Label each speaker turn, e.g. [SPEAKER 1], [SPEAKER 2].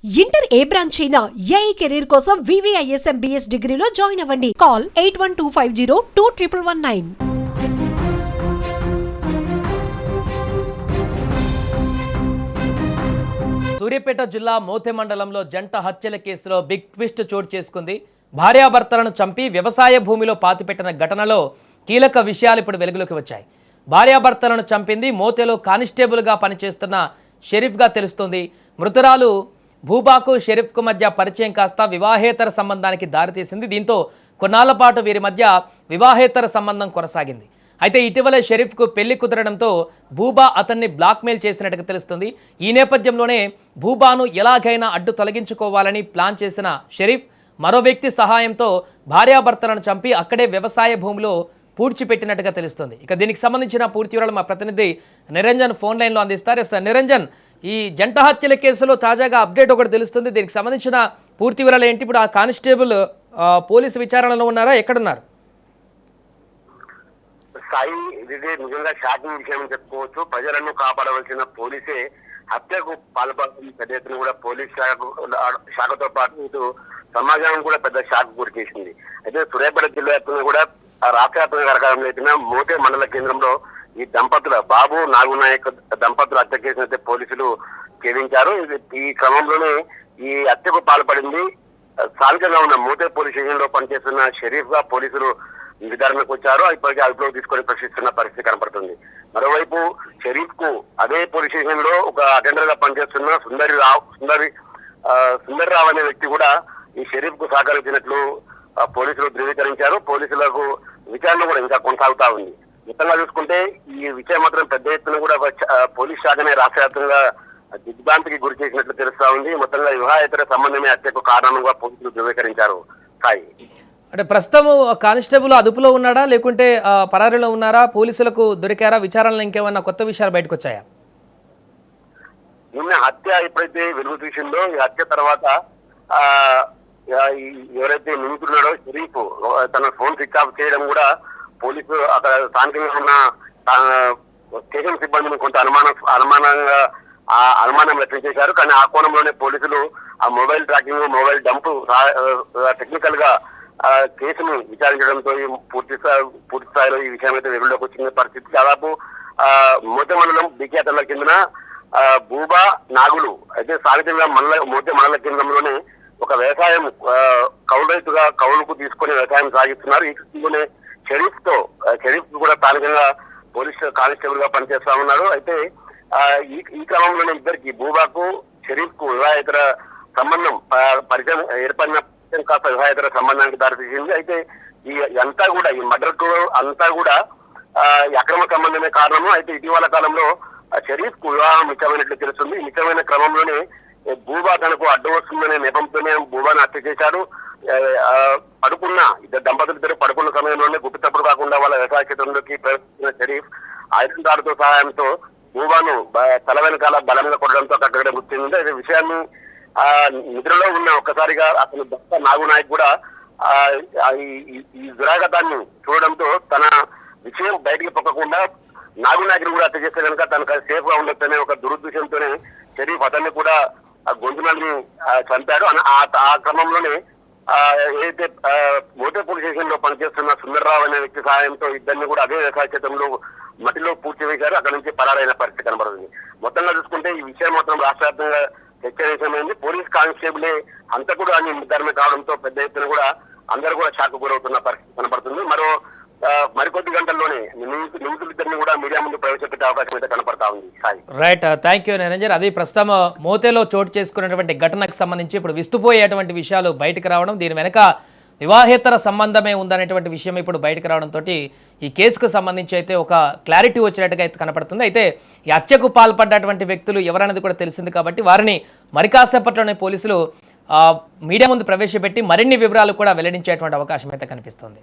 [SPEAKER 1] Inter ఏ branch అయినా AI career కోసం VVIS MBS డిగ్రీలో జాయిన్ అవ్వండి. కాల్ 8125021119.
[SPEAKER 2] సూర్యాపేట జిల్లా మోతె మండలంలో జంట హత్యల కేసులో బిగ్ ట్విస్ట్ చోటు చేసుకుంది. భార్యాభర్తలను చంపి వ్యవసాయ భూమిలో పాతిపెట్టిన ఘటనలో కీలక విషయాలు ఇప్పుడు వెలుగులోకి వచ్చాయి. భార్యాభర్తలను చంపింది మోతెలో కానిస్టేబుల్గా పనిచేస్తున్న షరీఫ్గా తెలుస్తుంది. మృతురాలు భూబాకు షరీఫ్కు మధ్య పరిచయం కాస్త వివాహేతర సంబంధానికి దారితీసింది. దీంతో కొన్నాళ్ల పాటు వీరి మధ్య వివాహేతర సంబంధం కొనసాగింది. అయితే ఇటీవల షరీఫ్కు పెళ్లి కుదరడంతో భూబా అతన్ని బ్లాక్మెయిల్ చేసినట్టుగా తెలుస్తుంది. ఈ నేపథ్యంలోనే భూబాను ఎలాగైనా అడ్డు తొలగించుకోవాలని ప్లాన్ చేసిన షరీఫ్ మరో వ్యక్తి సహాయంతో భార్యాభర్తలను చంపి అక్కడే వ్యవసాయ భూమిలో పూడ్చిపెట్టినట్టుగా తెలుస్తుంది. ఇక దీనికి సంబంధించిన పూర్తి వివరాలు మా ప్రతినిధి నిరంజన్ ఫోన్ లైన్లో అందిస్తారు. సార్ నిరంజన్, ఈ జంట హత్యల కేసులో తాజాగా అప్డేట్ ఒకటి తెలుస్తుంది. దీనికి సంబంధించిన పూర్తి వివరాలు ఏంటి? ఇప్పుడు ఆ కానిస్టేబుల్ పోలీసు విచారణలో ఉన్నారా, ఎక్కడున్నారు?
[SPEAKER 3] సాయి, ఇది నిజంగా షాకింగ్ విషయం అని చెప్పుకోవచ్చు. ప్రజలను కాపాడవలసిన పోలీసే హత్యకు పాల్పడుతున్న పెద్ద ఎత్తున కూడా పోలీస్ శాఖతో పాటు ఇటు సమాజానికి కూడా పెద్ద షాక్ గురి చేసింది. అయితే సూర్యాపేట జిల్లా వ్యాప్తంగా కూడా రాష్ట్ర వ్యాప్తంగా కార్యక్రమం అయిన మోతే మండల కేంద్రంలో ఈ దంపతుల బాబు నాగునాయక్ దంపతుల హత్య కేసును అయితే పోలీసులు ఛేదించారు. ఈ క్రమంలోనే ఈ హత్యకు పాల్పడింది స్థానికంగా ఉన్న మోతే పోలీస్ స్టేషన్ లో పనిచేస్తున్న షరీఫ్ గా పోలీసులు విచారణకు వచ్చారు. ఇప్పటికే అదుపులోకి తీసుకొని ప్రశ్నిస్తున్న పరిస్థితి కనపడుతుంది. మరోవైపు షరీఫ్ కు అదే పోలీస్ స్టేషన్ లో ఒక అటెండర్ గా పనిచేస్తున్న సుందర్రావు అనే వ్యక్తి కూడా ఈ షరీఫ్ కు సహకరించినట్లు పోలీసులు ధృవీకరించారు. పోలీసులకు విచారణ కూడా ఇంకా కొనసాగుతా ఉంది. మొత్తంగా చూసుకుంటే ఈ విషయం మాత్రం పెద్ద ఎత్తున కూడా పోలీస్ శాఖనే రాష్ట్ర వ్యాప్తంగా దిగ్భ్రాంతికి గురి చేసినట్లు తెలుస్తా ఉంది. మొత్తంగా వివాహేతర సంబంధమే హత్యకు కారణంగా పోలీసులు ధృవీకరించారు. సాయి,
[SPEAKER 2] అంటే ప్రస్తుతం కానిస్టేబుల్ అదుపులో ఉన్నాడా, లేకుంటే పరారీలో ఉన్నారా? పోలీసులకు దొరికారా? విచారణలో ఇంకేమన్నా కొత్త విషయాలు బయటకు వచ్చాయా?
[SPEAKER 3] నిన్న హత్య ఎప్పుడైతే వెలుగు చూసిందో, ఈ హత్య తర్వాత ఎవరైతే నిందితున్నాడో షరీఫ్ తన ఫోన్ స్విచ్ ఆఫ్ చేయడం కూడా పోలీసు అక్కడ స్థానికంగా ఉన్న స్టేషన్ సిబ్బందిని కొంత అనుమానం వ్యక్తం చేశారు. కానీ ఆ కోణంలోనే పోలీసులు ఆ mobile tracking, mobile dump technical గా కేసును విచారించడంతో పూర్తి స్థాయిలో ఈ విషయం అయితే వెలుగులోకి వచ్చిన పరిస్థితి. దాదాపు మోతే మండలం బికేతల కిందన భూబా నాగులు అయితే స్థానికంగా మోతే మండల కేంద్రంలోనే ఒక వ్యవసాయం కౌలు రైతుగా కౌలుకు తీసుకుని వ్యవసాయం సాగిస్తున్నారు. ఈ క్రమంలోనే షరీఫ్ కూడా స్థానికంగా పోలీస్ కానిస్టేబుల్ గా పనిచేస్తా ఉన్నారు. అయితే ఈ క్రమంలోనే ఇద్దరికి భూబాకు షరీఫ్ కు వివాహేతర సంబంధం పరిచయం ఏర్పడిన కాస్త వివాహేతర సంబంధానికి దారితీసింది. అయితే ఈ అంతా కూడా ఈ మర్డర్ కు అంతా కూడా అక్రమ సంబంధమే కారణము. అయితే ఇటీవల కాలంలో షరీఫ్ కు వివాహం మిచ్చమైనట్లు తెలుస్తుంది. మిచ్చమైన క్రమంలోనే భూబా తనకు అడ్డు వస్తుందనే నెపంతోనే భూబాను హత్య చేశాడు. దంపతులిద్దరు పడుకున్న సమయంలోనే గుట్టుతప్పుడు కాకుండా వాళ్ళ వ్యవసాయ క్షేత్రంలోకి ప్రవేశించిన షరీఫ్ ఐరన్ రాడ్తో సహాయంతో భూబాను తల వెనకాల బలంగా కొట్టడంతో అక్కడ మృతి చెందింది. అదే విషయాన్ని నిద్రలో ఉన్న ఒక్కసారిగా అతని భర్త నాగునాయక్ కూడా ఈ దురాగతాన్ని చూడడంతో తన విషయం బయటికి పొక్కకుండా నాగునాయకుని కూడా హత్య చేస్తే కనుక తనకు సేఫ్ గా ఉండొచ్చనే ఒక దురుద్దేశంతోనే షరీఫ్ అతన్ని కూడా గొంతునల్ని చంపాడు. ఆ క్రమంలోనే ఏదైతే మోతే పోలీస్ స్టేషన్ లో పనిచేస్తున్న సుందర్రావు అనే వ్యక్తి సహాయంతో ఇద్దరిని కూడా అదే వ్యవసాయ క్షేత్రంలో మట్టిలో పూడ్చి వేశారు. అక్కడ నుంచి పరారైన పరిస్థితి కనబడుతుంది. మొత్తంగా చూసుకుంటే ఈ విషయం మాత్రం రాష్ట్ర వ్యాప్తంగా హెచ్చరించమైంది. పోలీస్ కానిస్టేబులే హంతకుడు అని నిర్ధారణ కావడంతో పెద్ద ఎత్తున కూడా అందరూ కూడా షాక్ గురవుతున్న పరిస్థితి కనబడుతుంది. మరికొద్ది గంటల్లోనే నిందితులిద్దరిని కూడా మీడియా ముందు ప్రవేశపెట్టే అవకాశం అయితే కనపడతా ఉంది.
[SPEAKER 2] Right, thank you Niranjan. అది ప్రస్తుతం మోతేలో చోటు చేసుకున్నటువంటి ఘటనకు సంబంధించి ఇప్పుడు విస్తుపోయేటువంటి విషయాలు బయటకు రావడం, దీని వెనక వివాహేతర సంబంధమే ఉందనేటువంటి విషయం ఇప్పుడు బయటకు రావడంతో ఈ కేసుకు సంబంధించి అయితే ఒక క్లారిటీ వచ్చినట్టుగా అయితే కనపడుతుంది. అయితే ఈ హత్యకు పాల్పడ్డటువంటి వ్యక్తులు ఎవరనేది కూడా తెలిసింది కాబట్టి వారిని మరి కాసేపట్లోనే పోలీసులు మీడియా ముందు ప్రవేశపెట్టి మరిన్ని వివరాలు కూడా వెల్లడించేటువంటి అవకాశం అయితే కనిపిస్తుంది.